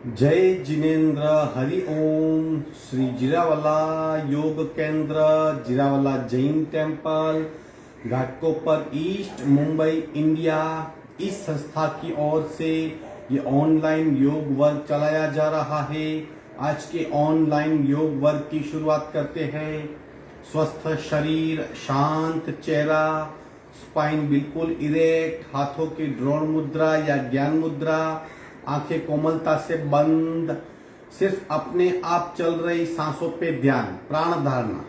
जय जिनेन्द्र हरि ओम। Shri Jirawala Yog Kendra, Jirawala Jain temple, Ghatkopar east, Mumbai, India, इस संस्था की ओर से ये ऑनलाइन योग वर्ग चलाया जा रहा है। आज के ऑनलाइन योग वर्ग की शुरुआत करते हैं। स्वस्थ शरीर, शांत चेहरा, स्पाइन बिल्कुल इरेक्ट, हाथों की ड्रोन मुद्रा या ज्ञान मुद्रा, आंखें कोमलता से बंद, सिर्फ अपने आप चल रही सांसों पे ध्यान, प्राण धारणा।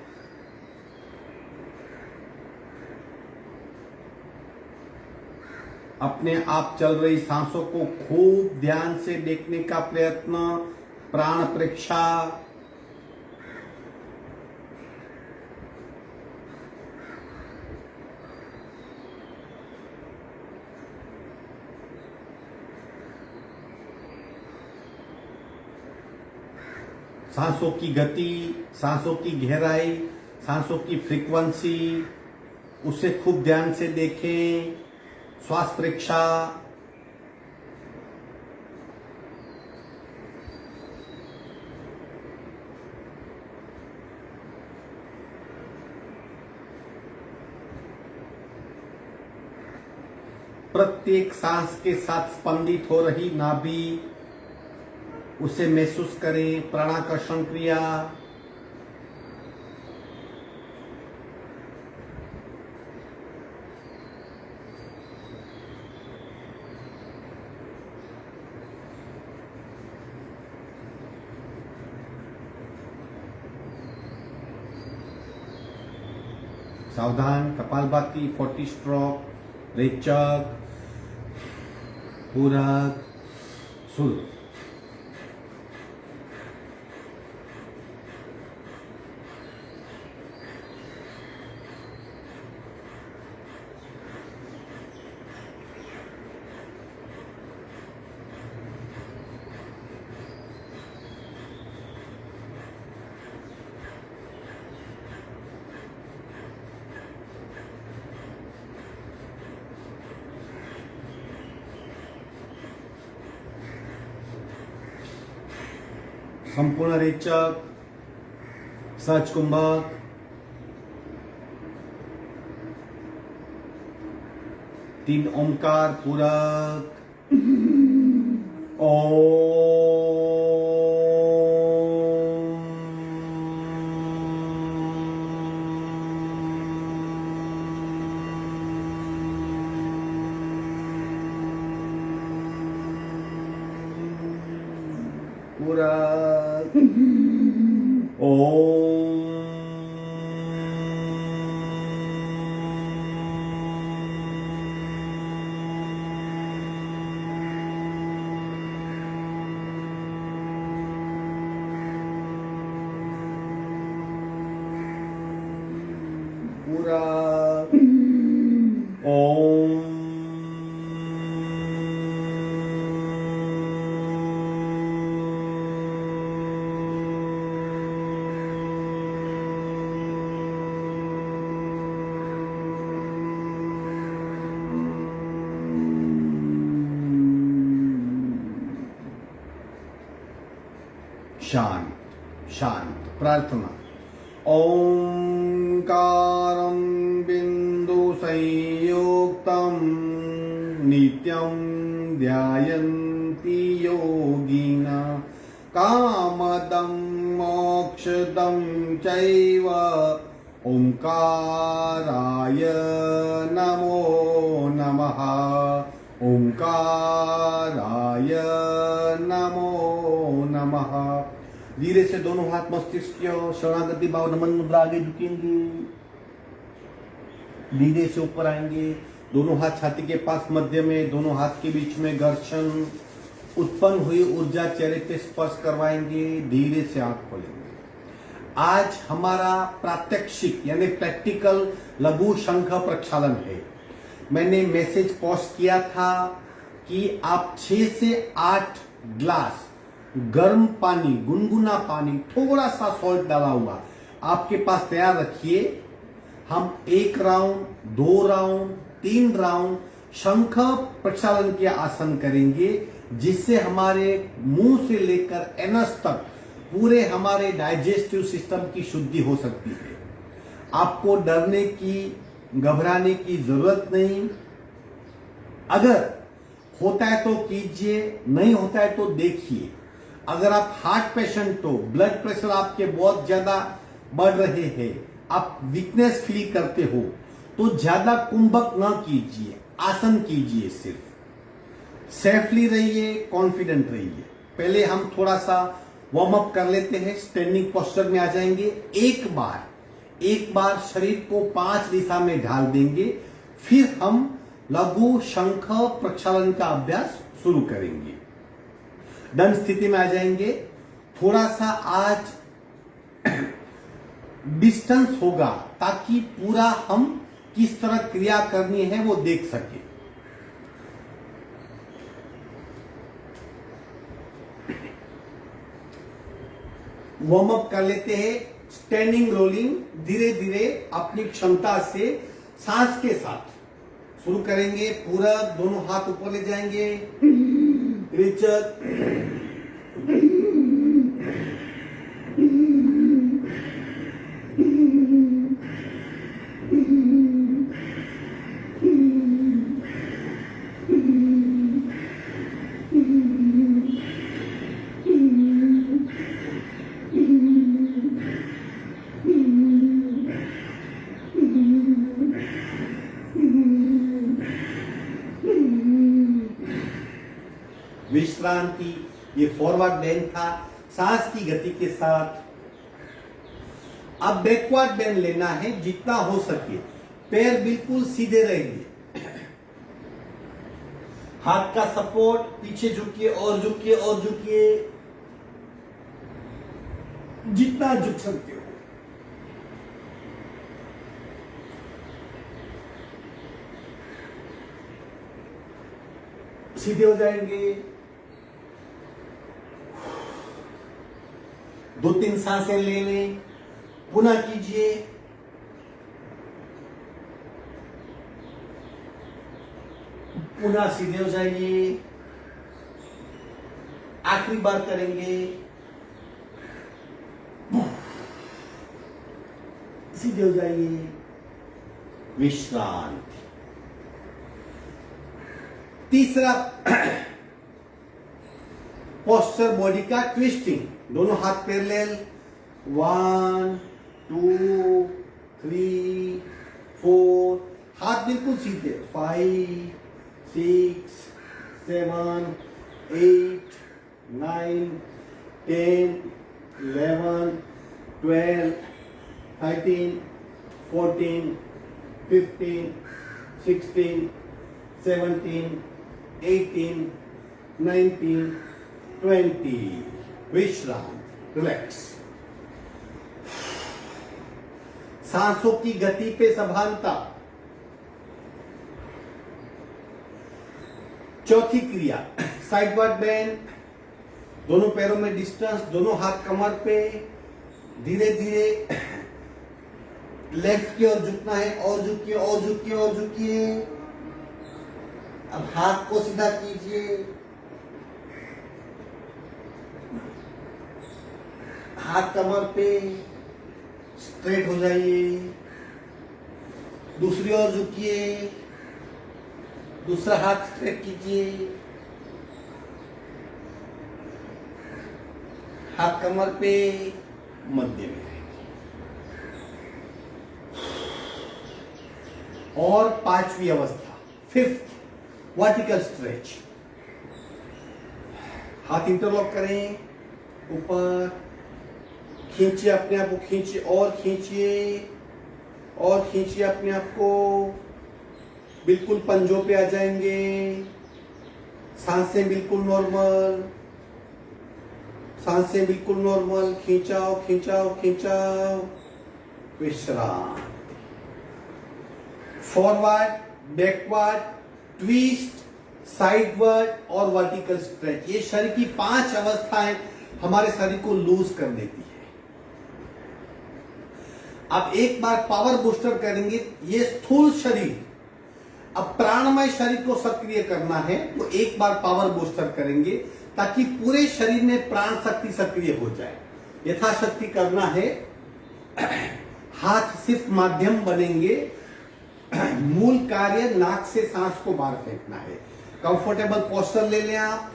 अपने आप चल रही सांसों को खूब ध्यान से देखने का प्रयत्न, प्राण परीक्षा। सांसों की गति, सांसों की गहराई, सांसों की फ्रीक्वेंसी, उसे खूब ध्यान से देखें। श्वास परीक्षा। प्रत्येक सांस के साथ स्पंदित हो रही नाभि, उसे महसूस करें। प्राणाकर्षण क्रिया। सावधान, कपालभाति, 40 स्ट्रोक, रेचक, पूरक, सुल। संपूर्ण रेचक, सहज कुंभक, तीन ओंकार पूरक, पूरक, पूरक, ओम। शांत शांत प्रार्थना। ओंकारं बिंदु संयुक्तं नित्यं ध्यायन्ति योगिना, कामदं मोक्षदं चैव ओंकाराय नमो नमः। ओंकाराय नमो नमः। धीरे से दोनों हाथ मस्तिष्क की ओर, शरणागति भाव, नमन मुद्रा, आगे झुकेंगे। धीरे से ऊपर आएंगे, दोनों हाथ छाती के पास मध्य में, दोनों हाथ के बीच में घर्षण। उत्पन्न हुई ऊर्जा चेहरे पे स्पर्श करवाएंगे। धीरे से आंख खोलेंगे। आज हमारा प्रात्यक्षिक यानी प्रैक्टिकल लघु शंख प्रक्षालन है। मैंने मैसेज पोस्ट किया था कि आप 6 से 8 ग्लास गर्म पानी, गुनगुना पानी, थोड़ा सा सॉल्ट डाला हुआ आपके पास तैयार रखिए। हम 1 राउंड, 2 राउंड, 3 राउंड शंख प्रक्षालन के आसन करेंगे। जिससे हमारे मुंह से लेकर एनस तक पूरे हमारे डाइजेस्टिव सिस्टम की शुद्धि हो सकती है। आपको डरने की, घबराने की जरूरत नहीं। अगर होता है तो कीजिए, नहीं होता है तो देखिए। अगर आप हार्ट पेशेंट हो, ब्लड प्रेशर आपके बहुत ज्यादा बढ़ रहे हैं, आप वीकनेस फील करते हो, तो ज्यादा कुंभक ना कीजिए, आसन कीजिए। सिर्फ सेफली रहिए, कॉन्फिडेंट रहिए। पहले हम थोड़ा सा वार्म अप कर लेते हैं, स्टैंडिंग पोस्चर में आ जाएंगे। एक बार शरीर को 5 दिशा में ढाल देंगे, फिर हम लघु शंख प्रक्षालन का अभ्यास शुरू करेंगे। दंड स्थिति में आ जाएंगे। थोड़ा सा आज डिस्टेंस होगा ताकि पूरा हम किस तरह क्रिया करनी है वो देख सके। वार्म अप कर लेते हैं। स्टैंडिंग रोलिंग धीरे धीरे अपनी क्षमता से सांस के साथ शुरू करेंगे। पूरा दोनों हाथ ऊपर ले जाएंगे। रिचर, विश्रांति। ये फॉरवर्ड बेंड था सांस की गति के साथ। अब बैकवर्ड बेंड लेना है जितना हो सके। पैर बिल्कुल सीधे रहेंगे, हाथ का सपोर्ट, पीछे झुकिए और झुकिए और झुकिए, जितना झुक सकते हो। सीधे हो जाएंगे। 2-3 सांसें ले लें, पुनः कीजिए। पुनः सीधे हो जाइए। आखिरी बार करेंगे। सीधे हो जाइए। विश्रांति। तीसरा पोस्चर बॉडी का ट्विस्टिंग। दोनों हाथ पैरेलल। 1 2 3 4। हाथ बिल्कुल सीधे। 5 6 7 8 9 10 11 12 13 14 15 16 17 18 19 20। विश्रांति, रिलैक्स। सांसों की गति पे सभानता। चौथी क्रिया साइडवर्ड बेंड। दोनों पैरों में डिस्टेंस, दोनों हाथ कमर पे। धीरे धीरे लेफ्ट की ओर झुकना है, और झुकिए और झुकिए और झुकिए। अब हाथ को सीधा कीजिए। हाथ कमर पे, स्ट्रेट हो जाइए। दूसरी ओर झुकिए। दूसरा हाथ स्ट्रेट कीजिए। हाथ कमर पे, मध्य में। और 5वीं अवस्था, 5th वर्टिकल स्ट्रेच। हाथ इंटरलॉक करें। ऊपर खींचिए अपने आप को, खींचिए और खींचिए और खींचिए अपने आप को। बिल्कुल पंजों पे आ जाएंगे। सांसें बिल्कुल नॉर्मल, सांसें बिल्कुल नॉर्मल। खींचाओ खींचाओ खींचाओ। विश्राम। फॉरवर्ड, बैकवर्ड, ट्विस्ट, साइडवर्ड और वर्टिकल स्ट्रेच। ये शरीर की 5 अवस्थाएं हमारे शरीर को लूज कर देती है। अब एक बार पावर बूस्टर करेंगे। ये स्थूल शरीर अब प्राणमय शरीर को सक्रिय करना है तो एक बार पावर बूस्टर करेंगे ताकि पूरे शरीर में प्राण शक्ति सक्रिय हो जाए। यथाशक्ति करना है, हाथ सिर्फ माध्यम बनेंगे, मूल कार्य नाक से सांस को बाहर फेंकना है। कंफर्टेबल पोस्टर ले लें आप,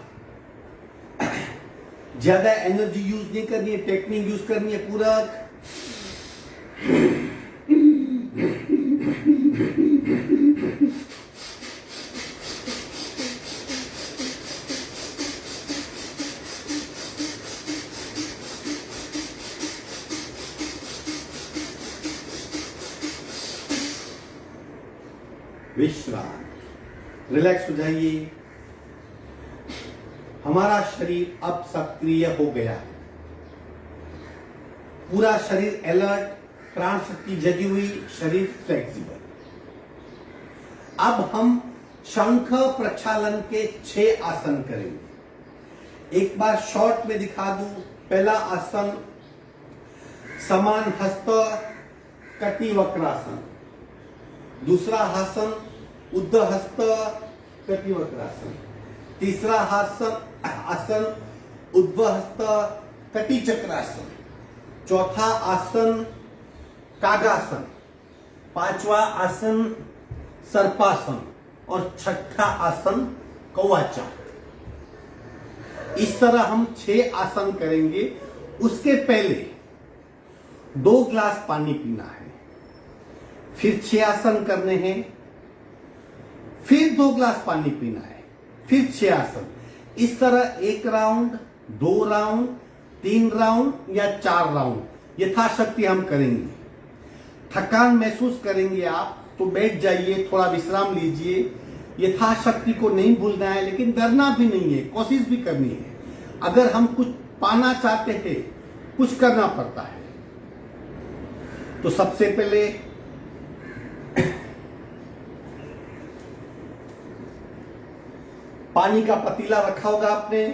ज्यादा एनर्जी यूज नहीं करनी है, टेक्निक यूज करनी है पूरक। विश्राम, रिलैक्स हो जाइए। हमारा शरीर अब सक्रिय हो गया है, पूरा शरीर अलर्ट, प्राण शक्ति जगी हुई, शरीर फ्लेक्सिबल। अब हम शंख प्रक्षालन के 6 आसन करेंगे। एक बार शॉर्ट में दिखा दूं। पहला आसन समान हस्त कटी वक्रासन, दूसरा आसन उद्धर हस्त कटी वक्रासन, तीसरा आसन उद्धर हस्त कटी चक्रासन, चौथा आसन कागासन, पांचवा आसन सर्पासन और छठा आसन कौवा। इस तरह हम 6 आसन करेंगे। उसके पहले 2 ग्लास पानी पीना है, फिर 6 आसन करने हैं, फिर 2 ग्लास पानी पीना है, फिर 6 आसन। इस तरह 1 राउंड, 2 राउंड, 3 राउंड या 4 राउंड यथाशक्ति हम करेंगे। थकान महसूस करेंगे आप तो बैठ जाइए, थोड़ा विश्राम लीजिए। यथाशक्ति को नहीं भूलना है, लेकिन डरना भी नहीं है, कोशिश भी करनी है। अगर हम कुछ पाना चाहते हैं, कुछ करना पड़ता है। तो सबसे पहले पानी का पतीला रखा होगा आपने,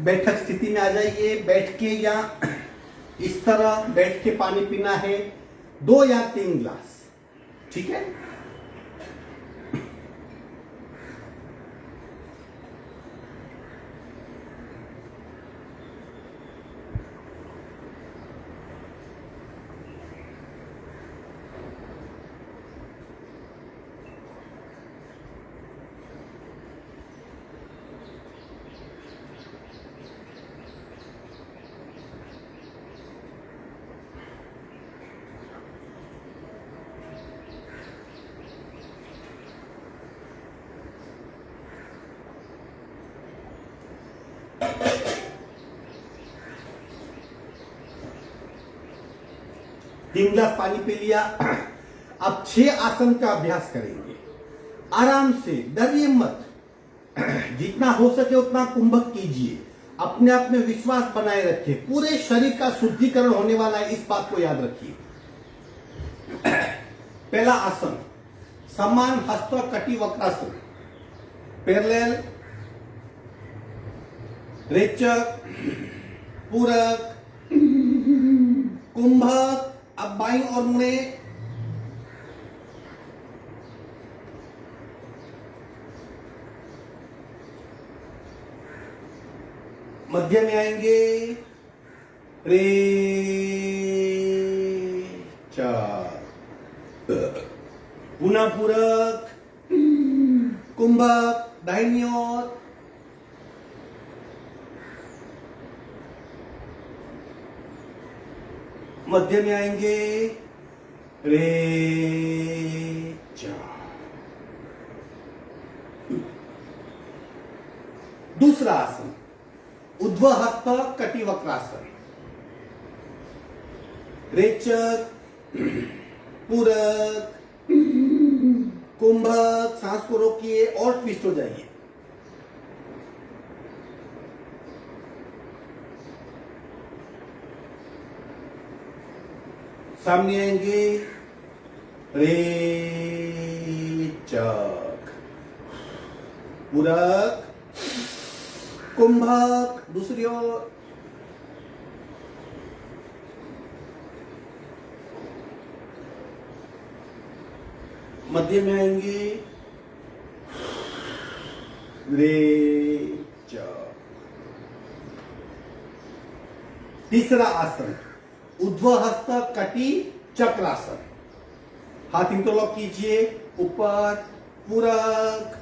बैठक स्थिति में आ जाइए। बैठ के या इस तरह बैठ के पानी पीना है, 2 या 3 ग्लास, ठीक है। तीन गिलास पानी पी लिया। अब 6 आसन का अभ्यास करेंगे आराम से, डरिए मत। जितना हो सके उतना कुंभक कीजिए, अपने आप में विश्वास बनाए रखिए। पूरे शरीर का शुद्धिकरण होने वाला है, इस बात को याद रखिए। पहला आसन समान हस्त कटी वक्रासन, पैरेलल, रेचक, पूरक, कुंभक। अब बाईं और मुड़े, मध्य में आएंगे, रे चार, पुनः पूरक, कुंभक, दाहिनी ओर, मध्य में आएंगे, रे चार। दूसरा आसन ऊर्ध्व हस्त कटी वक्रासन, रेचक, पूरक, कुंभक। सांस को रोकिए और ट्विस्ट हो जाइए। सामने आएंगे, रेचक, पूरक, कुंभक। दूसरी ओर, मध्य में आएंगे रेच। तीसरा आसन ऊर्ध्वहस्त कटी चक्रासन। हाथ इंटरलॉक कीजिए, ऊपर पूरक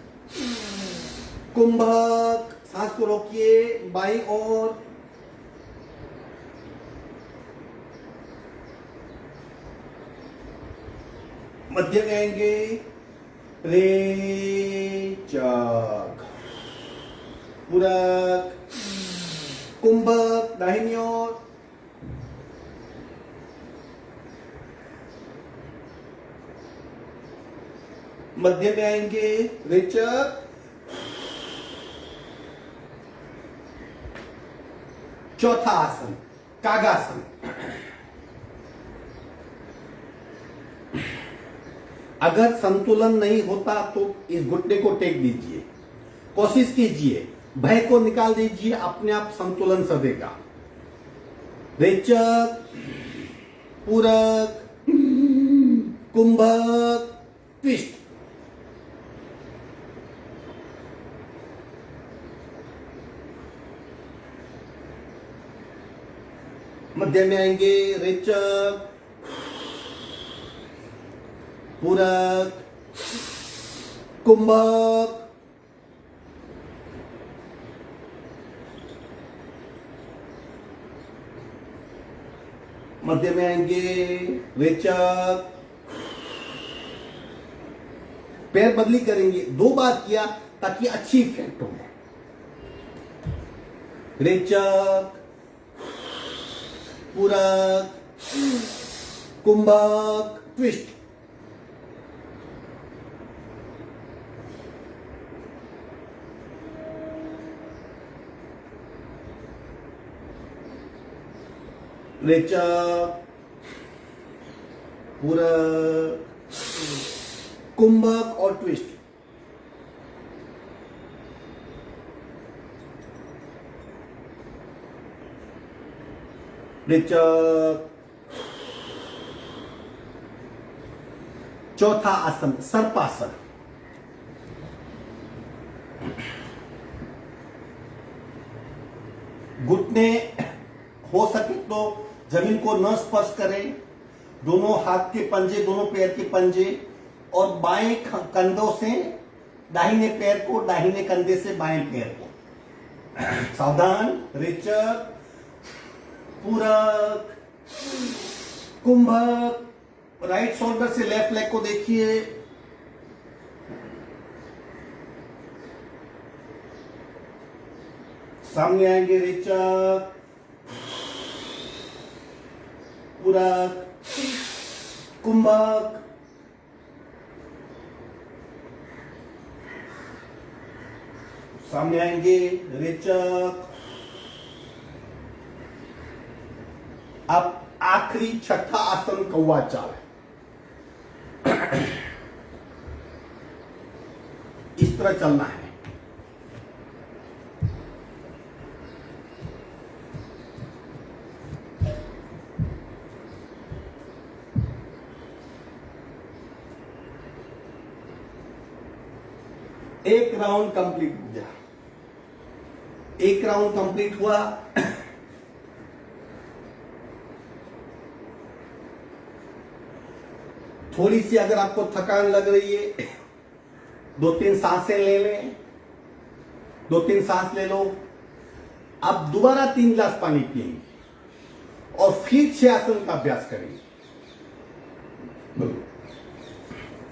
कुंभक, सांस को रोकिए, बाईं ओर, मध्य में आएंगे रेचक, पूरक कुंभक, दाहिनी ओर, मध्य में आएंगे रेचक, चौथा आसन कागासन। अगर संतुलन नहीं होता तो इस घुटने को टेक दीजिए, कोशिश कीजिए, भय को निकाल दीजिए, अपने आप संतुलन सधेगा। रेचक, पूरक, कुंभक, ट्विस्ट। मध्य में आएंगे रेचक, पूरक, कुंभक, मध्य में आएंगे रेचक। पैर बदली करेंगे, 2 बार किया ताकि अच्छी इफेक्ट हो। रेचक, पूरक, कुंभक, ट्विस्ट। रेचक, पूरक, कुंभक और ट्विस्ट। रेचक। चौथा आसन सर्पासन। घुटने हो सके तो जमीन को न स्पर्श करें, दोनों हाथ के पंजे, दोनों पैर के पंजे, और बाएं कंधों से दाहिने पैर को, दाहिने कंधे से बाएं पैर को। सावधान। रेचक, पूरक, कुंभक, राइट शोल्डर से लेफ्ट लेग को देखिए। सामने आएंगे रेचक, पूरक, कुंभक, सामने आएंगे रेचक। अब आखिरी छठा आसन कौवा चाल। इस तरह चलना है। एक राउंड कंप्लीट हो गया। एक राउंड कंप्लीट हुआ। थोड़ी सी अगर आपको थकान लग रही है, 2-3 सांसें ले लें, 2-3 सांस ले लो। अब दोबारा 3 गिलास पानी पिएंगे और फिर 6 आसन का अभ्यास करेंगे।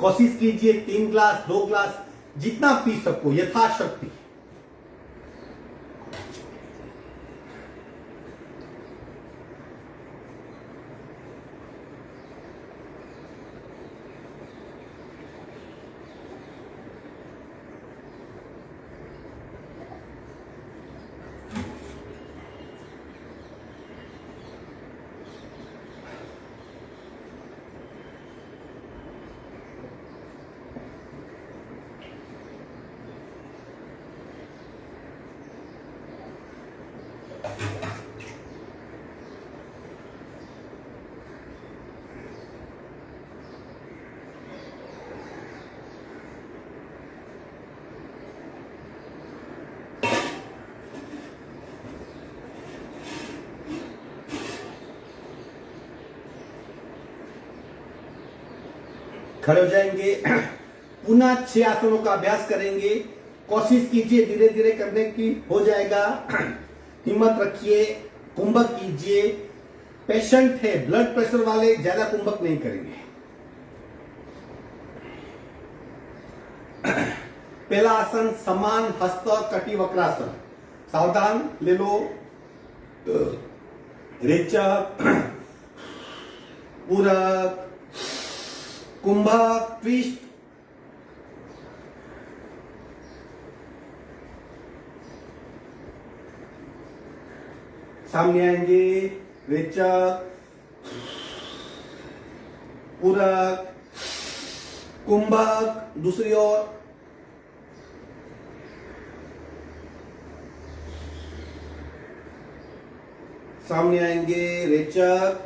कोशिश कीजिए 3 गिलास, 2 गिलास, जितना पी सको यथाशक्ति। खड़े हो जाएंगे। पुनः 6 आसनों का अभ्यास करेंगे। कोशिश कीजिए धीरे धीरे करने की, हो जाएगा। हिम्मत रखिए, कुंभक कीजिए। पेशेंट है, ब्लड प्रेशर वाले ज्यादा कुंभक नहीं करेंगे। पहला आसन समान हस्त कटी वक्रासन। सावधान, ले लो। रेचक, पूरक, कुंभक, ट्विस्ट। सामने आएंगे। रेचक, पूरक, कुंभक, दूसरी ओर। सामने आएंगे। रेचक,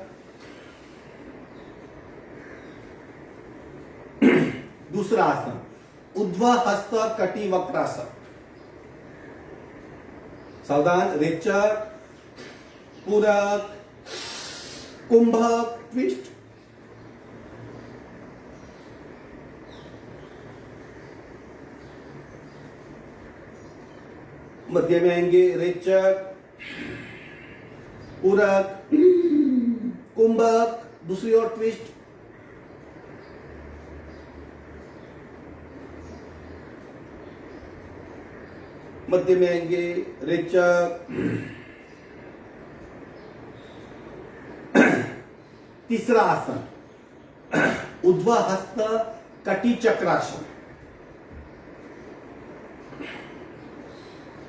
दूसरा आसन ऊर्ध्व हस्त कटी वक्रासन। सावधान, रेचक, पूरक, कुंभक, ट्विस्ट। मध्य में आएंगे। रेचक, पूरक, कुंभक, दूसरी ओर ट्विस्ट। मध्य में आएंगे। रेचक, तीसरा आसन ऊर्ध्व हस्त कटी चक्रासन।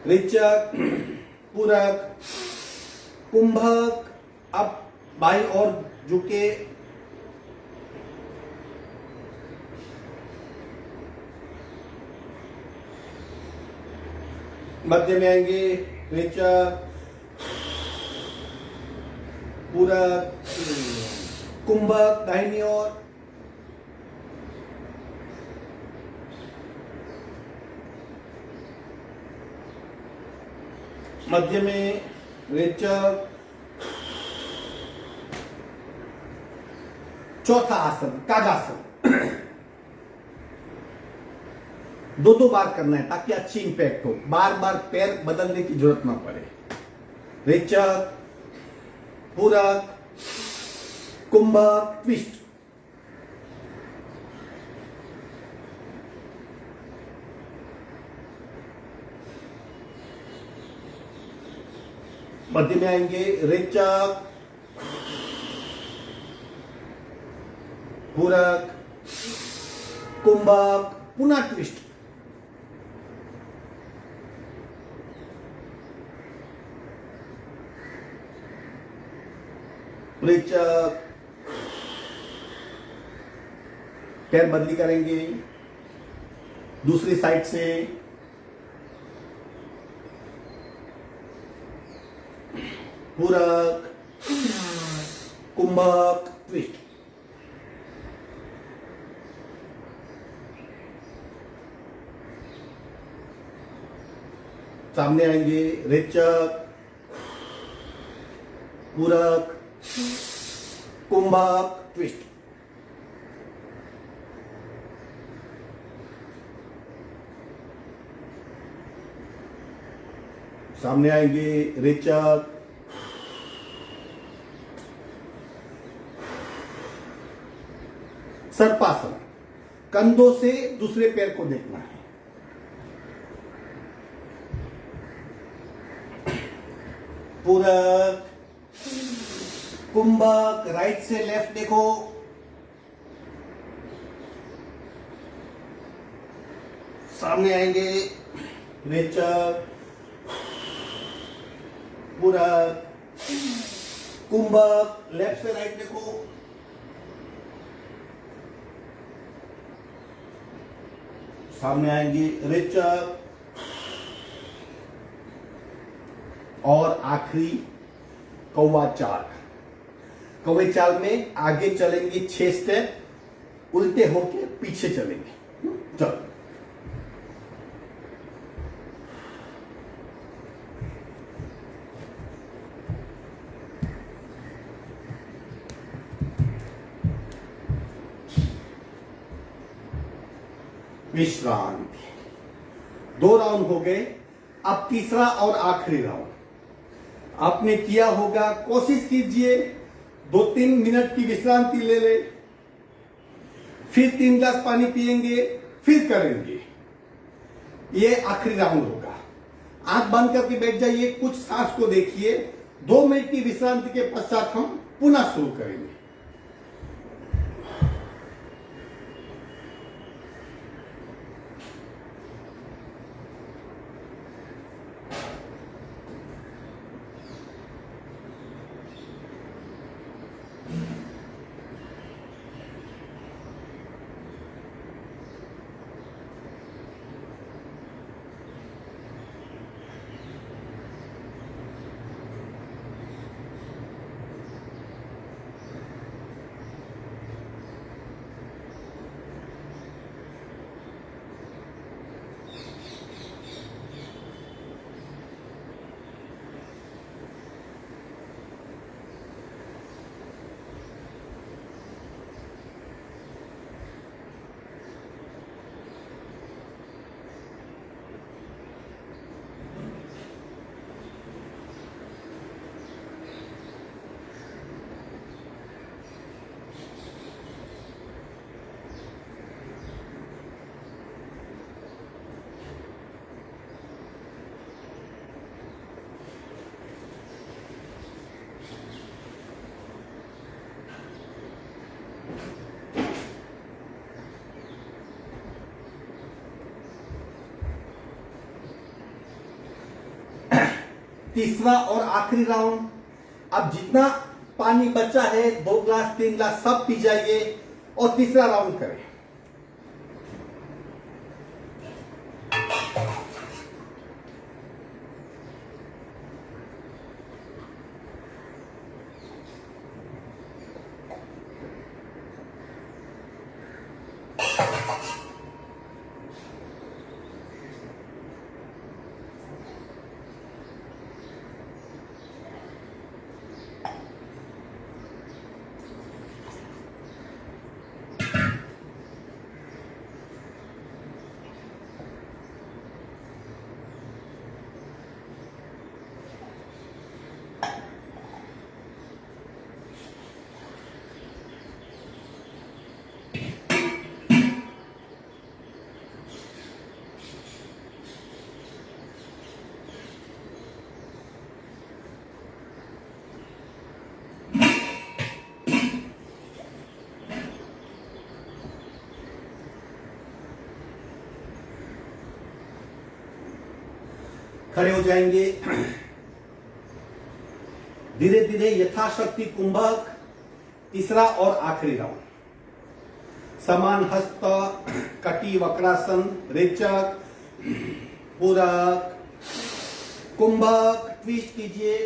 रेचक, पूरक, कुंभक, अब बाईं ओर झुके। मध्य में आएंगे। रेचक, पूरक, कुंभक, दाहिनी ओर। मध्य में रेचक। चौथा आसन कागासन। दो बार करना है ताकि अच्छी इंपैक्ट हो, बार बार पैर बदलने की जरूरत ना पड़े। रेचक, पूरक, कुंभक, ट्विस्ट। मध्य में आएंगे। रेचक, पूरक, कुंभक, पुनः ट्विस्ट। रेचक, पैर बदली करेंगे दूसरी साइड से। पूरक, कुंभक, ट्विस्ट। सामने आएंगे। रेचक, पूरक, कुंभक, ट्विस्ट। सामने आएंगे। रेचक, सर्पासन। कंधों से दूसरे पैर को देखना है। पूरक, कुंभक, राइट से लेफ्ट देखो। सामने आएंगे। रेचक, पूरक, कुंभक, लेफ्ट से राइट देखो। सामने आएंगी। रेचक, और आखिरी कौवा चाल। कौवे चाल में आगे चलेंगे 6 स्टेप, उल्टे होके पीछे चलेंगे। चलो। विश्रांति। 2 राउंड हो गए। अब तीसरा और आखिरी राउंड आपने किया होगा। कोशिश कीजिए 2-3 मिनट की विश्रांति ले ले, फिर 3 गिलास पानी पिएंगे, फिर करेंगे। ये आखिरी राउंड होगा। आंख बंद करके बैठ जाइए, कुछ सांस को देखिए। 2 मिनट की विश्रांति के पश्चात हम पुनः शुरू करेंगे। तीसरा और आखिरी राउंड। अब जितना पानी बचा है 2 गिलास 3 गिलास सब पी जाइए और तीसरा राउंड करें। खड़े हो जाएंगे। धीरे धीरे यथाशक्ति कुंभक। तीसरा और आखिरी राउंड। समान हस्त, कटी वक्रासन, रेचक, पूरक, कुंभक। ट्विस्ट कीजिए।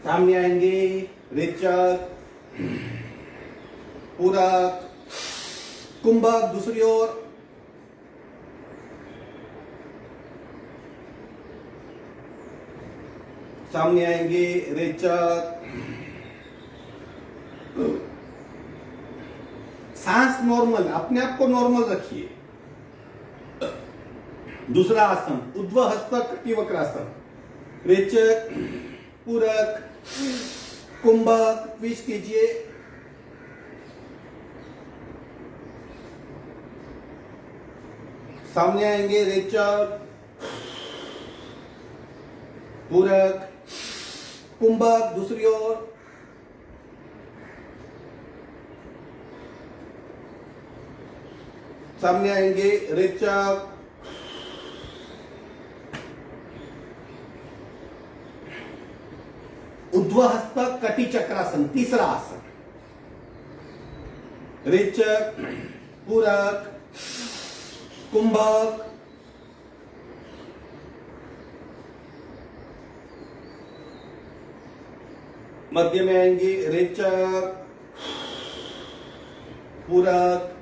सामने आएंगे। रेचक, पूरक, कुंभक। दूसरी ओर। सामने आएंगे। रेचक। सांस नॉर्मल, अपने आप को नॉर्मल रखिए। दूसरा आसन ऊर्ध्व हस्त कटी वक्रासन। रेचक, पूरक, कुंभक। ट्विस्ट कीजिए। सामने आएंगे। रेचक, पूरक, कुंभक। दूसरी ओर। सामने आएंगे। रेचक, ऊर्ध्व हस्त कटी चक्रासन। तीसरा आसन। रेचक, पूरक, कुंभक। मध्य में आएंगे। रेचक, पूरक,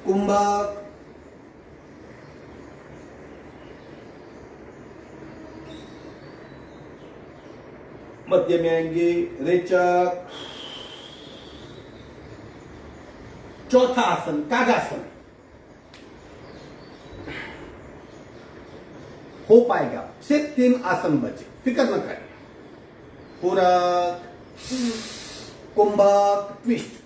कुंभक। मध्य में आएंगे। रेचक, चौथा आसन कागासन हो पाएगा। सिर्फ 3 आसन बचे, फिक्र न करें। पूरक, कुंभक, ट्विस्ट।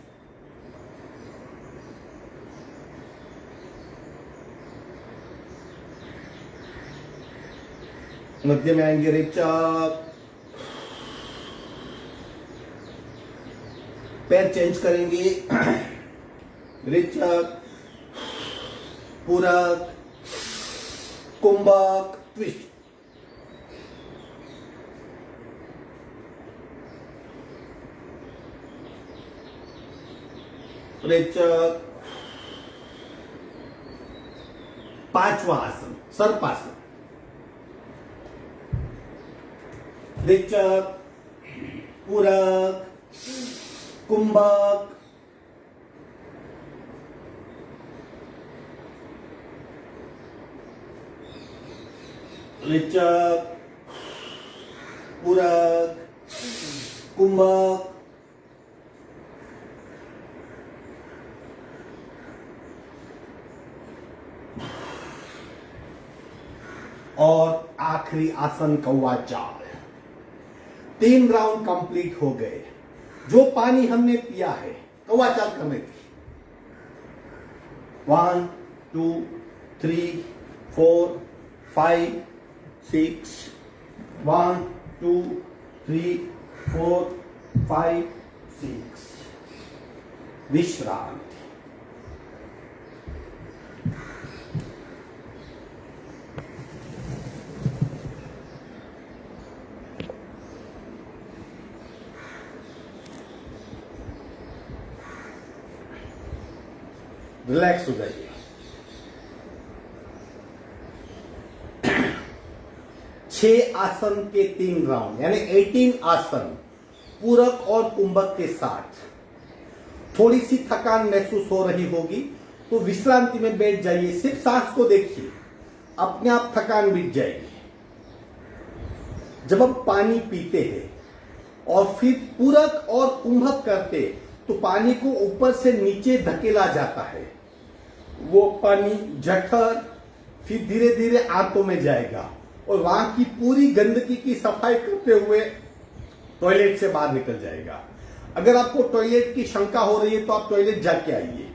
मध्य में आएंगे रेचक, पैर चेंज करेंगे। रेचक, पूरक, कुंभक, ट्विस्ट। रेचक, 5वां आसन सर्पासन। रेचक, पूरक, कुंभक, रेचक, पूरक, कुंभक, और आखिरी आसन कौवा चाल। 3 राउंड कंप्लीट हो गए। जो पानी हमने पिया है कौवा चाल करने की। 1 2 3 4 5 6 1 2 3 4 5 6 विश्रांति। रिलैक्स हो जाइए। छह आसन के 3 राउंड यानी 18 आसन पूरक और कुंभक के साथ। थोड़ी सी थकान महसूस हो रही होगी तो विश्रांति में बैठ जाइए। सिर्फ सांस को देखिए, अपने आप थकान मिट जाएगी। जब हम पानी पीते हैं और फिर पूरक और कुंभक करते तो पानी को ऊपर से नीचे धकेला जाता है। वो पानी जठर फिर धीरे धीरे आंतों में जाएगा और वहां की पूरी गंदगी की सफाई करते हुए टॉयलेट से बाहर निकल जाएगा। अगर आपको टॉयलेट की शंका हो रही है तो आप टॉयलेट जाके आइए,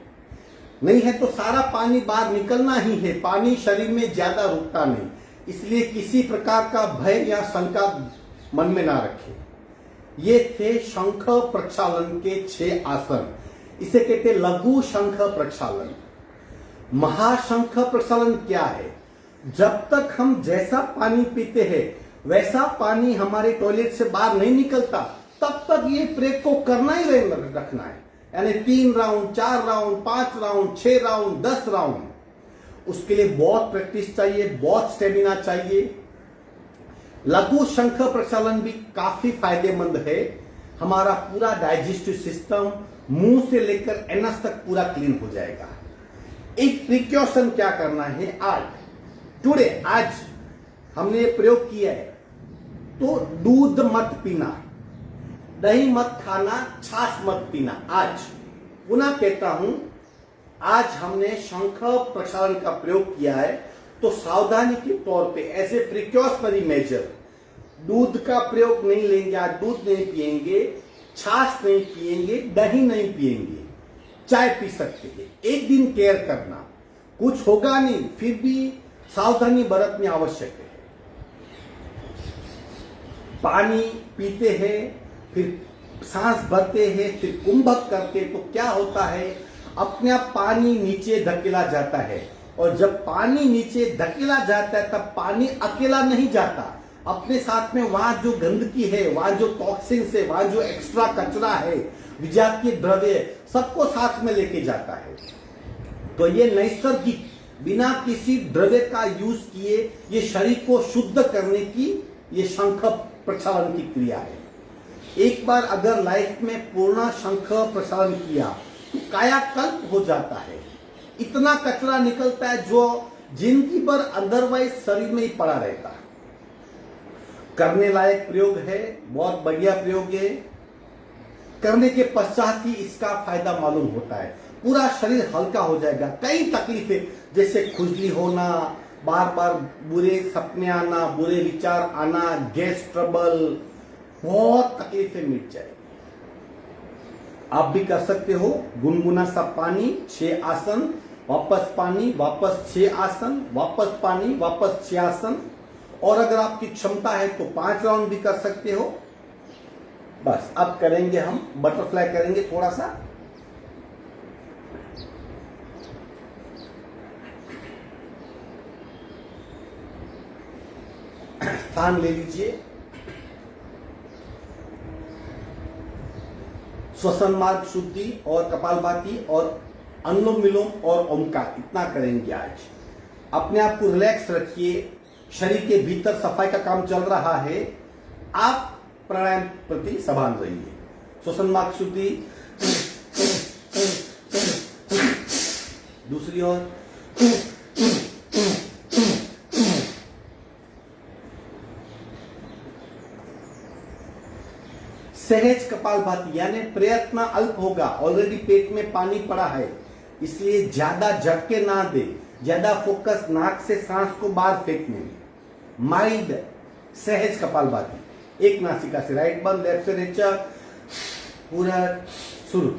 नहीं है तो सारा पानी बाहर निकलना ही है। पानी शरीर में ज्यादा रुकता नहीं, इसलिए किसी प्रकार का भय या शंका मन में ना रखें। ये थे शंख प्रक्षालन के 6 आसन। इसे कहते हैं लघु शंख प्रक्षालन। महाशंख प्रक्षालन क्या है? जब तक हम जैसा पानी पीते हैं वैसा पानी हमारे टॉयलेट से बाहर नहीं निकलता तब तक ये प्रयोग को करना ही रखना है। यानी 3 round, 4 round, 5 round, 6 round, 10 round. उसके लिए बहुत प्रैक्टिस चाहिए, बहुत स्टेमिना चाहिए। लघु शंख प्रक्षालन भी काफी फायदेमंद है। हमारा पूरा डाइजेस्टिव सिस्टम मुंह से लेकर एनस तक पूरा क्लीन हो जाएगा। एक प्रिकॉशन क्या करना है आज हमने ये प्रयोग किया है तो दूध मत पीना, दही मत खाना, छाछ मत पीना। आज पुनः कहता हूं, आज हमने शंख प्रक्षालन का प्रयोग किया है तो सावधानी के तौर पे ऐसे प्रिकॉशनरी मेजर, दूध का प्रयोग नहीं लेंगे। आज दूध नहीं पिएंगे, छाछ नहीं पिएंगे, दही नहीं पिएंगे, चाय पी सकते हैं। एक दिन केयर करना, कुछ होगा नहीं, फिर भी सावधानी बरतनी आवश्यक है। पानी पीते हैं, फिर सांस भरते हैं, फिर कुंभक करते तो क्या होता है, अपने आप पानी नीचे धकेला जाता है। और जब पानी नीचे धकेला जाता है तब पानी अकेला नहीं जाता, अपने साथ में वहां जो गंदगी है, वहां जो टॉक्सिन्स है, वहां जो एक्स्ट्रा कचरा है, विजातीय द्रव्य, सबको साथ में लेके जाता है। तो ये नैसर्गिक बिना किसी द्रव्य का यूज किए ये शरीर को शुद्ध करने की ये शंख प्रक्षालन की क्रिया है। एक बार अगर लाइफ में पूर्ण शंख प्रक्षालन किया तो कायाकल्प हो जाता है। इतना कचरा निकलता है जो जिंदगी भर अदरवाइज शरीर में ही पड़ा रहता है। करने लायक प्रयोग है, बहुत बढ़िया प्रयोग है। करने के पश्चात ही इसका फायदा मालूम होता है। पूरा शरीर हल्का हो जाएगा। कई तकलीफें जैसे खुजली होना, बार बार बुरे सपने आना, बुरे विचार आना, गैस ट्रबल, बहुत तकलीफें मिट जाएगी। आप भी कर सकते हो। गुनगुना सा पानी, 6 आसन, वापस पानी, वापस 6 आसन, वापस पानी, वापस 6 आसन। और अगर आपकी क्षमता है तो 5 राउंड भी कर सकते हो। बस अब करेंगे हम बटरफ्लाई करेंगे थोड़ा सा। स्थान ले लीजिए। श्वसन मार्ग शुद्धि और कपालभाति और अनुलोम विलोम और ओमकार, इतना करेंगे आज। अपने आप को रिलैक्स रखिए। शरीर के भीतर सफाई का काम चल रहा है, आप प्राणायाम प्रति सभान रहिए। श्वसन मार्ग शुद्धि, दूसरी ओर सहज कपालभाति, यानी प्रयत्न अल्प होगा। ऑलरेडी पेट में पानी पड़ा है, इसलिए ज्यादा झटके ना दे, ज्यादा फोकस नाक से सांस को बाहर फेंकने में। माइल्ड सहज कपालभाति। एक नासिका से राइट बंद, लेफ्ट से रेचा, पूरा शुरू।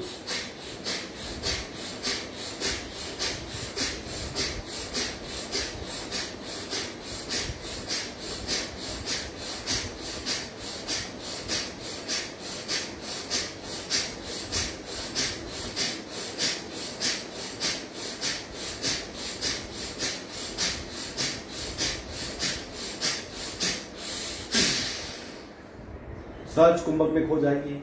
सहज कुंभक में खो जाइए।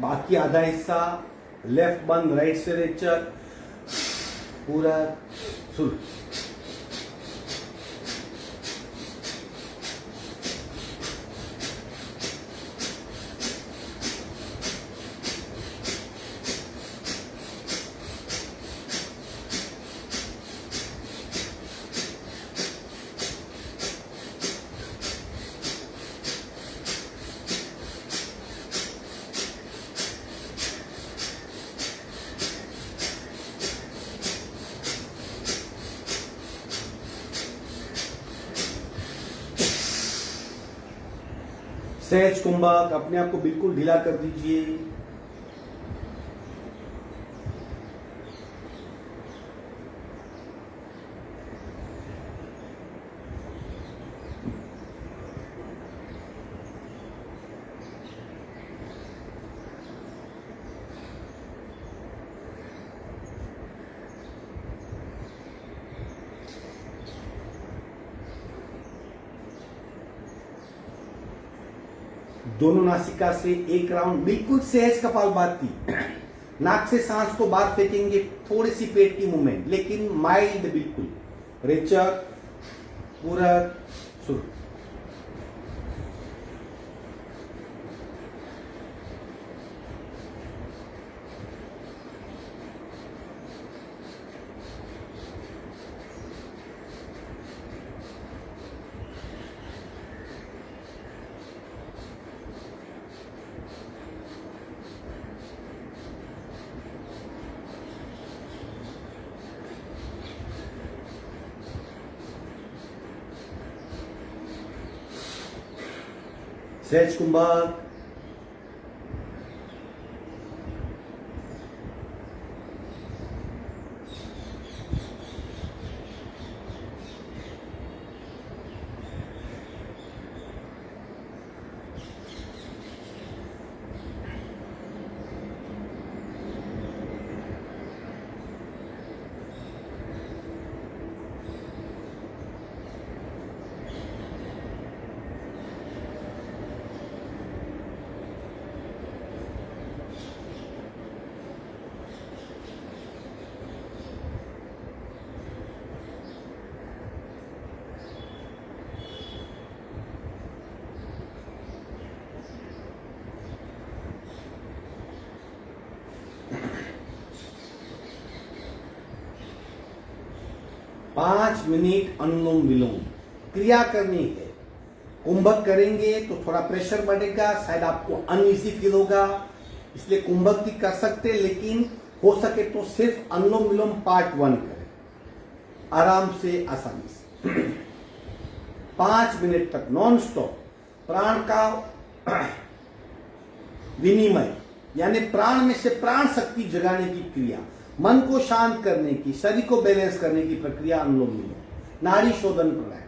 बाकी आधा हिस्सा लेफ्ट बंद, राइट से रेचर, पूरा शुरू। सहज कुंभक, अपने आप को बिल्कुल ढीला कर दीजिए। दोनों नासिका से एक राउंड बिल्कुल सहज कपालभाति। नाक से सांस को बाहर फेंकेंगे, थोड़ी सी पेट की मूवमेंट, लेकिन माइल्ड बिल्कुल। रेचर, पूरा शुरू। सहज कुंभक, 5 मिनट अनुलोम विलोम क्रिया करनी है। कुंभक करेंगे तो थोड़ा प्रेशर बढ़ेगा, शायद आपको अनईजी फील होगा, इसलिए कुंभक भी कर सकते, लेकिन हो सके तो सिर्फ अनुलोम विलोम पार्ट 1 करें आराम से, आसानी से। 5 मिनट तक नॉन स्टॉप प्राण का विनिमय, यानी प्राण में से प्राण शक्ति जगाने की क्रिया, मन को शांत करने की, शरीर को बैलेंस करने की प्रक्रिया अनुलोम विलोम, नाड़ी शोधन प्राणायाम।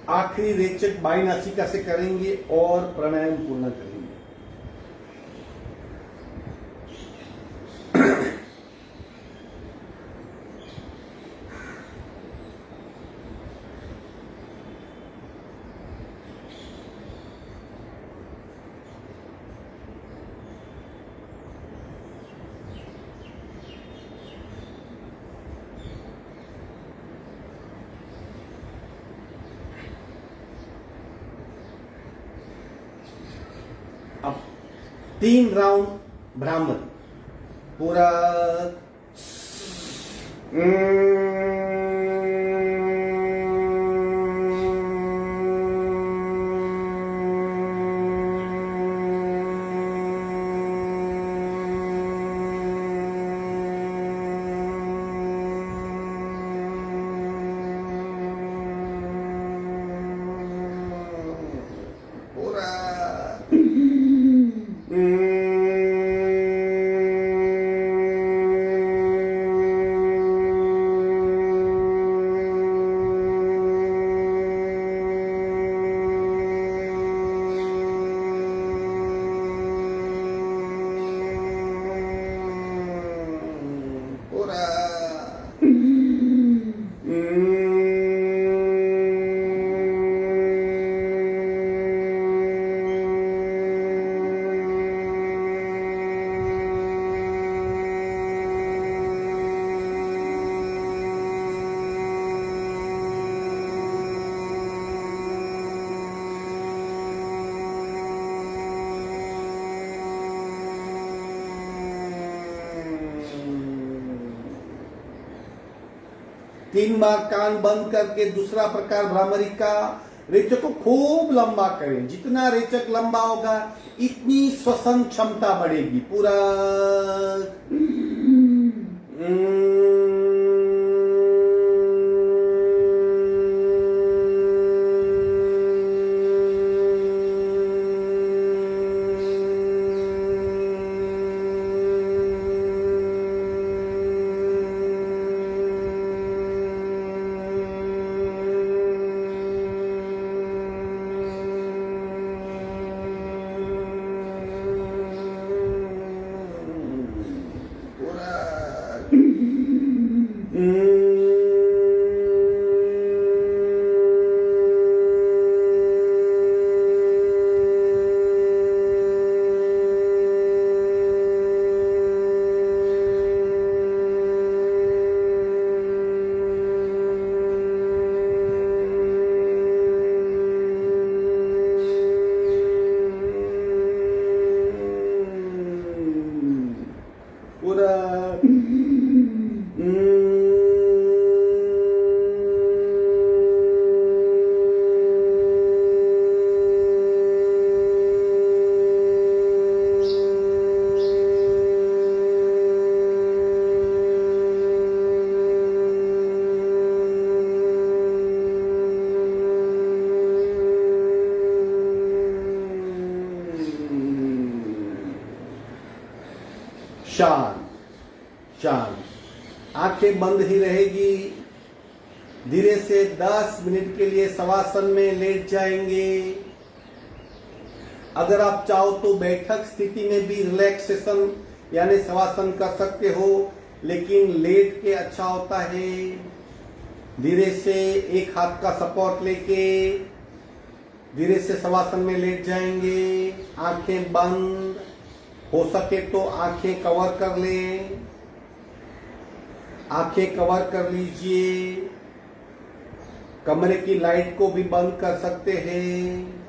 आखिरी रेचक बाई नासिका से करेंगे और प्राणायाम पूर्ण करेंगे। अब 3 राउंड भ्रामरी पूरा 3 बार कान बंद करके दूसरा प्रकार भ्रामरी का। रेचक को खूब लंबा करें, जितना रेचक लंबा होगा इतनी श्वसन क्षमता बढ़ेगी। पूरा शांत शांत, आंखें बंद ही रहेगी। धीरे से 10 मिनट के लिए शवासन में लेट जाएंगे। अगर आप चाहो तो बैठक स्थिति में भी रिलैक्सेशन यानी शवासन कर सकते हो, लेकिन लेट के अच्छा होता है। धीरे से एक हाथ का सपोर्ट लेके धीरे से शवासन में लेट जाएंगे। आंखें बंद, हो सके तो आंखें कवर कर लें, आंखें कवर कर लीजिए। कमरे की लाइट को भी बंद कर सकते हैं।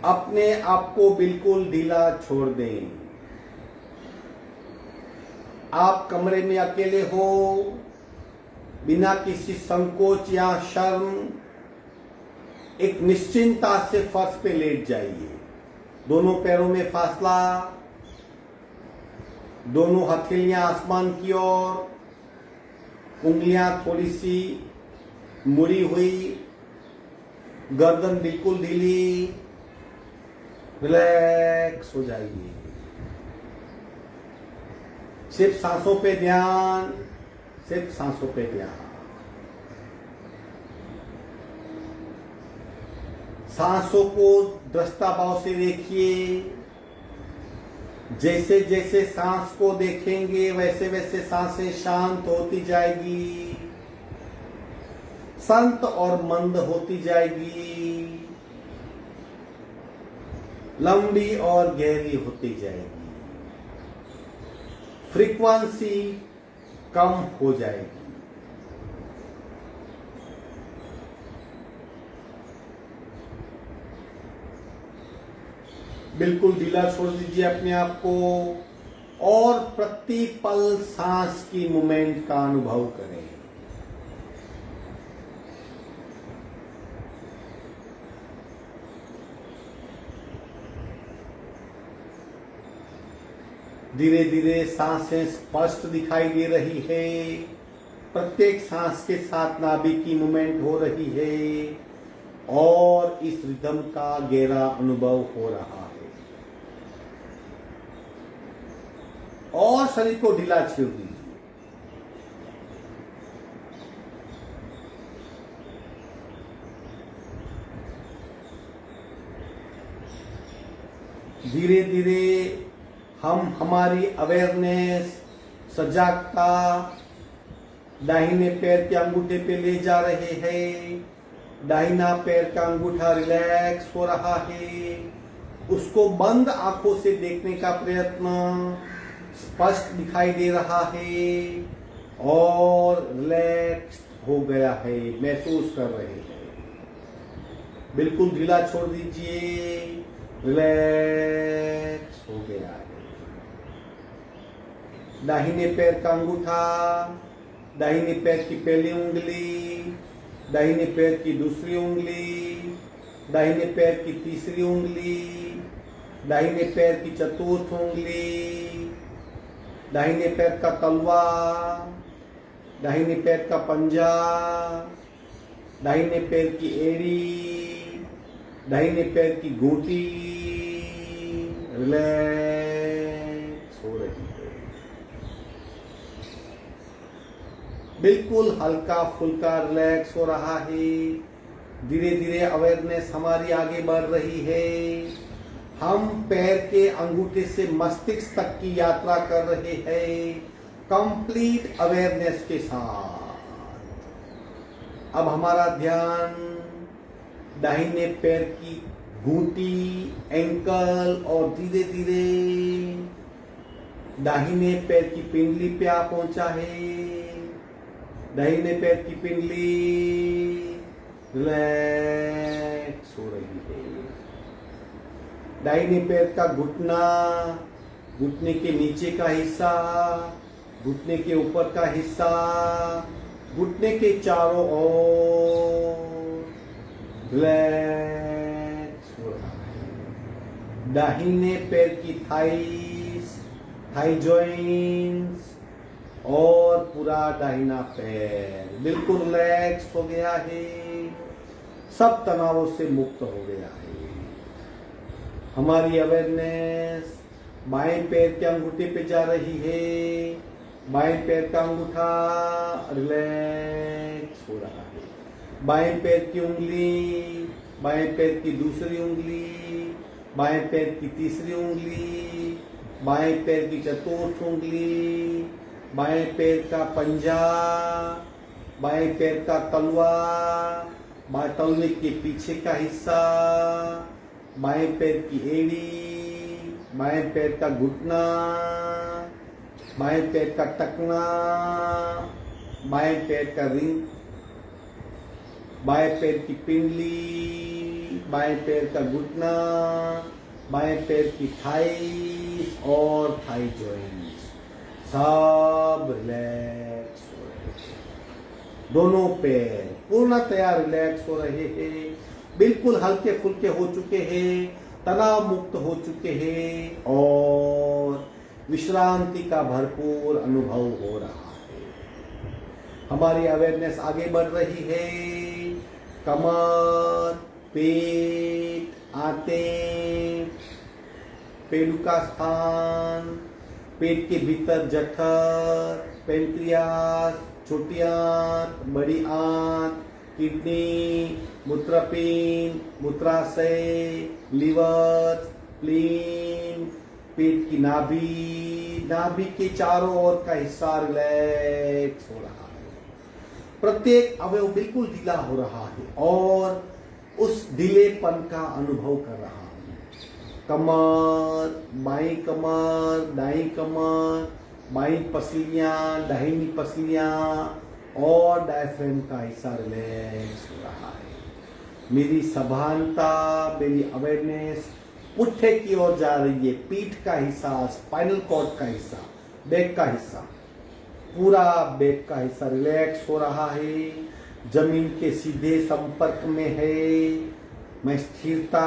अपने आप को बिल्कुल ढीला छोड़ दें। आप कमरे में अकेले हो, बिना किसी संकोच या शर्म एक निश्चिंतता से फर्श पे लेट जाइए। दोनों पैरों में फासला, दोनों हथेलियां आसमान की ओर, उंगलियां थोड़ी सी मुड़ी हुई, गर्दन बिल्कुल ढीली। रिलैक्स हो जाइए। सिर्फ सांसों पे ध्यान, सिर्फ सांसों पे ध्यान। सांसों को दृष्टा भाव से देखिए। जैसे जैसे सांस को देखेंगे वैसे वैसे सांसें शांत होती जाएगी, शांत और मंद होती जाएगी, लंबी और गहरी होती जाएगी, फ्रीक्वेंसी कम हो जाएगी। बिल्कुल ढीला छोड़ दीजिए अपने आप को और प्रति पल सांस की मूवमेंट का अनुभव करें। धीरे धीरे सांसें स्पष्ट दिखाई दे रही है। प्रत्येक सांस के साथ नाभि की मूवमेंट हो रही है और इस रिदम का गहरा अनुभव हो रहा है। और शरीर को ढीला छोड़ दीजिए। धीरे धीरे हम हमारी अवेयरनेस, सजागता दाहिने पैर के अंगूठे पे ले जा रहे हैं। दाहिना पैर का अंगूठा रिलैक्स हो रहा है। उसको बंद आंखों से देखने का प्रयत्न, स्पष्ट दिखाई दे रहा है और रिलैक्स हो गया है, महसूस कर रहे हैं। बिल्कुल ढीला छोड़ दीजिए, रिलैक्स हो गया है। दाहिने पैर का अंगूठा, दाहिने पैर की पहली उंगली, दाहिने पैर की दूसरी उंगली, दाहिने पैर की तीसरी उंगली, दाहिने पैर की चतुर्थ उंगली, दाहिने पैर का तलवा, दाहिने पैर का पंजा, दाहिने पैर की एड़ी, दाहिने पैर की घूंटी। रिलैक्स हो रही है, बिल्कुल हल्का फुल्का रिलैक्स हो रहा है। धीरे धीरे अवेयरनेस हमारी आगे बढ़ रही है। हम पैर के अंगूठे से मस्तिष्क तक की यात्रा कर रहे हैं कंप्लीट अवेयरनेस के साथ। अब हमारा ध्यान दाहिने पैर की घूंटी, एंकल और धीरे धीरे दाहिने पैर की पिंडली पे आ पहुंचा है। दाहिने पैर की पिंडली रिलैक्स हो रही है। दाहिने पैर का घुटना, घुटने के नीचे का हिस्सा, घुटने के ऊपर का हिस्सा, घुटने के चारों ओर रिलैक्स हो रहा है। दाहिने पैर की थाइस, थाई जॉइंट्स और पूरा दाहिना पैर बिल्कुल रिलैक्स हो गया है, सब तनावों से मुक्त हो गया है। हमारी अवेयरनेस बाएं पैर के अंगूठे पे जा रही है। बाएं पैर का अंगूठा रिलैक्स हो रहा है। बाएं पैर की उंगली, बाएं पैर की दूसरी उंगली, बाएं पैर की तीसरी उंगली, बाएं पैर की चतुर्थ उंगली, बाएं पैर का पंजा, बाएं पैर का तलवा, बाएं तलवे के पीछे का हिस्सा, बाएं पैर की एड़ी, बाएं पैर का घुटना, बाएं पैर का टकना, बाएं पैर का रिंग, बाएं पैर की पिंडली, बाएं पैर का घुटना, बाएं पैर की थाई और थाई जॉइंट्स सब रिलैक्स हो रहे हैं। दोनों पैर पूर्णतया रिलैक्स हो रहे हैं, बिल्कुल हल्के फुल्के हो चुके हैं, तनाव मुक्त हो चुके हैं और विश्रांति का भरपूर अनुभव हो रहा है। हमारी अवेयरनेस आगे बढ़ रही है। कमर, पेट, आंतें, पेड़ू का स्थान, पेट के भीतर जठर, पेंक्रियास, छोटी आंत, बड़ी आंत, किडनी, मूत्रपिंड, मूत्राशय, लीवर, स्प्लीन, पेट की नाभि, नाभि के चारों ओर का हिस्सा रिलैक्स हो रहा है। प्रत्येक अवयव बिल्कुल ढीला हो रहा है और उस ढीलेपन का अनुभव कर रहा हूं। कमर, by Qamar, Dai Qamar, by पसलियां, दाहिनी पसलियां और डायफ्रेम का हिस्सा रिलैक्स हो रहा है। मेरी सभानता, मेरी अवेयरनेस पुट्ठे की ओर जा रही है। पीठ का हिस्सा, स्पाइनल कॉर्ड का हिस्सा, बैक का हिस्सा, पूरा बैक का हिस्सा रिलैक्स हो रहा है, जमीन के सीधे संपर्क में है। मैं स्थिरता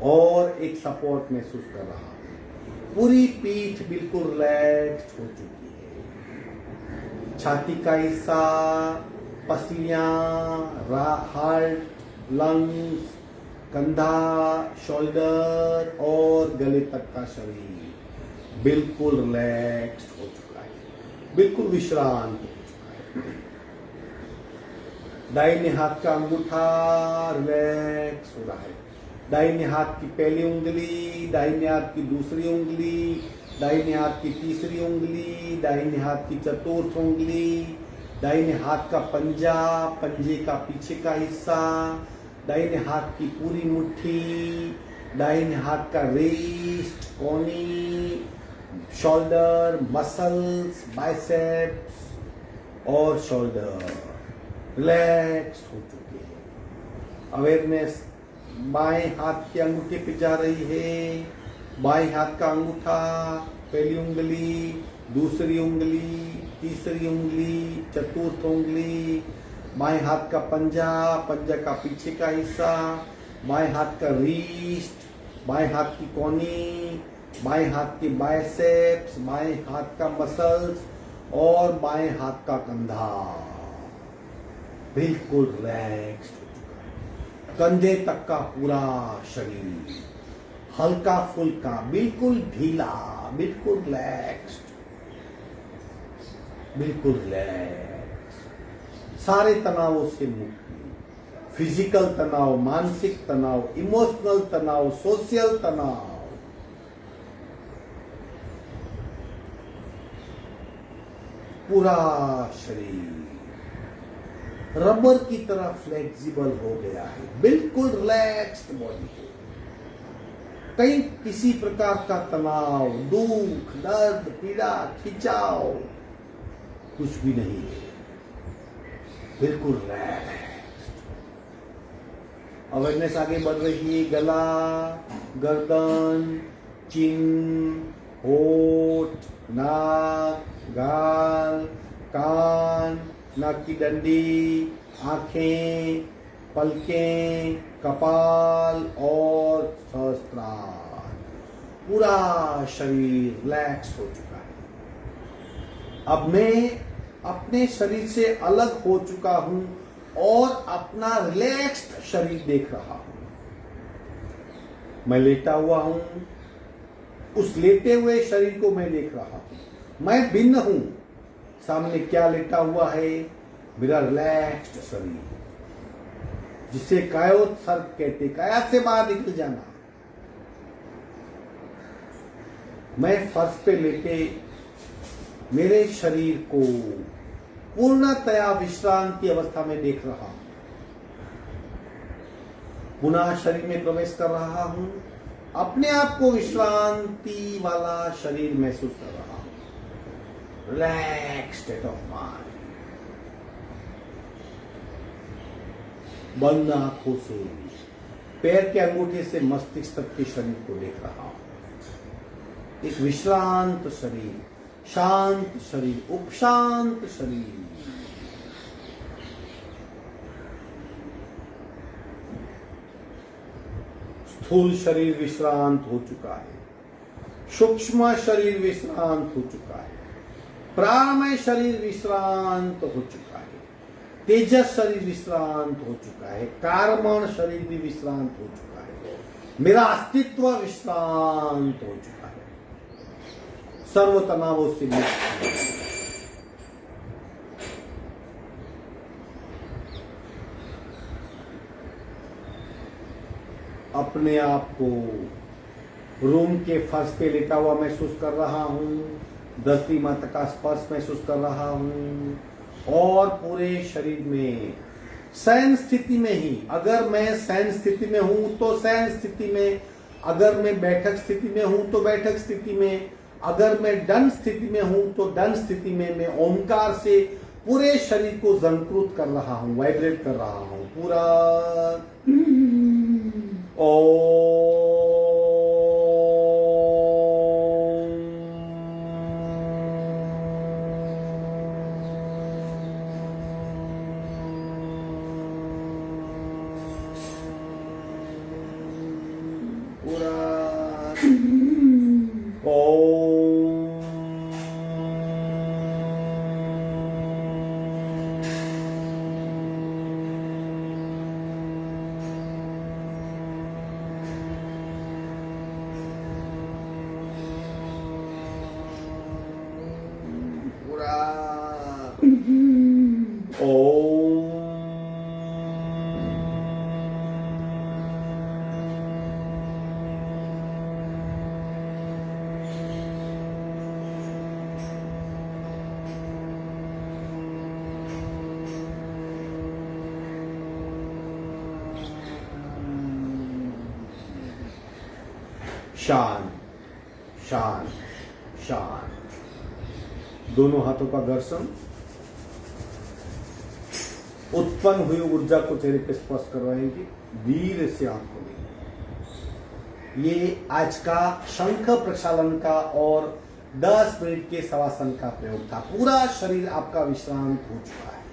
और एक सपोर्ट महसूस कर रहा हूं। पूरी पीठ बिल्कुल रिलैक्स हो चुकी है। छाती का हिस्सा, पसलियां, हार्ट, लंग्स, कंधा, शोल्डर और गले तक का शरीर बिल्कुल रिलैक्स हो चुका है, बिल्कुल विश्रांत हो चुका है। दाहिने हाथ का अंगूठा रिलैक्स हो रहा है। दाहिने हाथ की पहली उंगली, दाहिने हाथ की दूसरी उंगली, दाहिने हाथ की तीसरी उंगली, दाहिने हाथ की चतुर्थ उंगली, दाहिने हाथ का पंजा, पंजे का पीछे का हिस्सा, दाहिने हाथ की पूरी मुट्ठी, दाहिने हाथ का रिस्ट, कोनी, शोल्डर, मसल्स, बाइसेप्स और शोल्डर रिलैक्स हो चुके हैं। अवेयरनेस बाएं हाथ के अंगूठे पे जा रही है। बाएं हाथ का अंगूठा, पहली उंगली, दूसरी उंगली, तीसरी उंगली, चतुर्थ उंगली, बाएं हाथ का पंजा, पंजा का पीछे का हिस्सा, बाएं हाथ का रिस्ट, बाएं हाथ की कोनी, बाएं हाथ की बाइसेप्स, बाएं हाथ का मसल्स और बाएं हाथ का कंधा बिल्कुल रिलैक्स हो चुका है। कंधे तक का पूरा शरीर हल्का फुल्का, बिल्कुल ढीला, बिल्कुल रिलैक्स, बिल्कुल रिलैक्स, सारे तनावों से मुक्ति, फिजिकल तनाव, मानसिक तनाव, इमोशनल तनाव, सोशल तनाव, पूरा शरीर रबर की तरह फ्लेक्सिबल हो गया है, बिल्कुल रिलैक्स्ड बॉडी है। कहीं किसी प्रकार का तनाव, दुख, दर्द, पीड़ा, खिंचाव कुछ भी नहीं है, बिल्कुल रिलैक्स्ड। अवेयरनेस आगे बढ़ रही है। गला, गर्दन, चिन, होठ, नाक, गाल, कान, नाक की डंडी, आंखें, पलकें, कपाल और सहस्त्रार, पूरा शरीर रिलैक्स हो चुका है। अब मैं अपने शरीर से अलग हो चुका हूं और अपना रिलैक्स्ड शरीर देख रहा हूं। मैं लेटा हुआ हूं, उस लेटे हुए शरीर को मैं देख रहा हूं। मैं भिन्न हूं। सामने क्या लेटा हुआ है? मेरा रिलैक्स्ड शरीर, जिसे कायोत्सर्ग कहते, काया से बाहर निकल जाना। मैं फर्श पे लेटे मेरे शरीर को पूर्णतया विश्रांति अवस्था में देख रहा हूं। पुनः शरीर में प्रवेश कर रहा हूं, अपने आप को विश्रांति वाला शरीर महसूस कर रहा हूं। Relax state of mind. बंद आंखों से पैर के अंगूठे से मस्तिष्क तक के शरीर को देख रहा हूं। एक विश्रांत शरीर, शांत शरीर, उपशांत शरीर। स्थूल शरीर विश्रांत हो चुका है, सूक्ष्म शरीर विश्रांत हो चुका है, प्राणमय शरीर विश्रांत हो चुका है, तेजस शरीर विश्रांत हो चुका है, कार्बन शरीर भी विश्रांत हो चुका है, मेरा अस्तित्व विश्रांत हो चुका है, सर्व तनावों से मुक्त। अपने आप को रूम के फर्श पे लेटा हुआ महसूस कर रहा हूं, धरती माता का स्पर्श महसूस कर रहा हूं और पूरे शरीर में शयन स्थिति में ही, अगर मैं शयन स्थिति में हूं तो शयन स्थिति में, अगर मैं बैठक स्थिति में हूं तो बैठक स्थिति में, अगर मैं दंड स्थिति में हूं तो दंड स्थिति में मैं ओमकार से पूरे शरीर को झंकृत कर रहा हूं, वाइब्रेट कर रहा हूं पूरा। शांत शांत शांत। दोनों हाथों का घर्षण, उत्पन्न हुई ऊर्जा को चेहरे पे स्पर्श करवाएंगे। धीरे से आंख खोलेंगे, ये आज का शंख प्रक्षालन का और 10 मिनट के शवासन का प्रयोग था। पूरा शरीर आपका विश्रांत हो चुका है।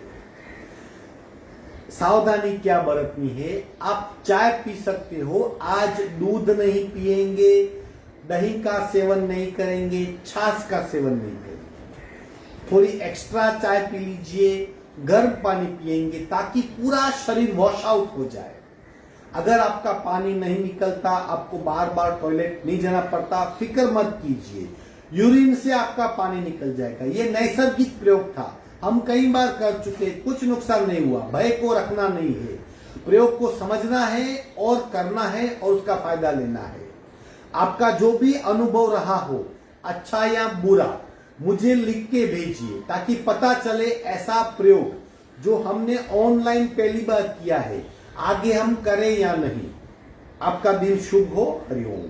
सावधानी क्या बरतनी है, आप चाय पी सकते हो, आज दूध नहीं पिएंगे, दही का सेवन नहीं करेंगे, छाछ का सेवन नहीं करेंगे, थोड़ी एक्स्ट्रा चाय पी लीजिए, गर्म पानी पिएंगे ताकि पूरा शरीर वॉश आउट हो जाए। अगर आपका पानी नहीं निकलता, आपको बार बार टॉयलेट नहीं जाना पड़ता, फिक्र मत कीजिए, यूरिन से आपका पानी निकल जाएगा। ये नैसर्गिक प्रयोग था, हम कई बार कर चुके, कुछ नुकसान नहीं हुआ। भय को रखना नहीं है, प्रयोग को समझना है और करना है और उसका फायदा लेना है। आपका जो भी अनुभव रहा हो, अच्छा या बुरा, मुझे लिख के भेजिए ताकि पता चले ऐसा प्रयोग जो हमने ऑनलाइन पहली बार किया है आगे हम करें या नहीं। आपका दिन शुभ हो। हरिओम।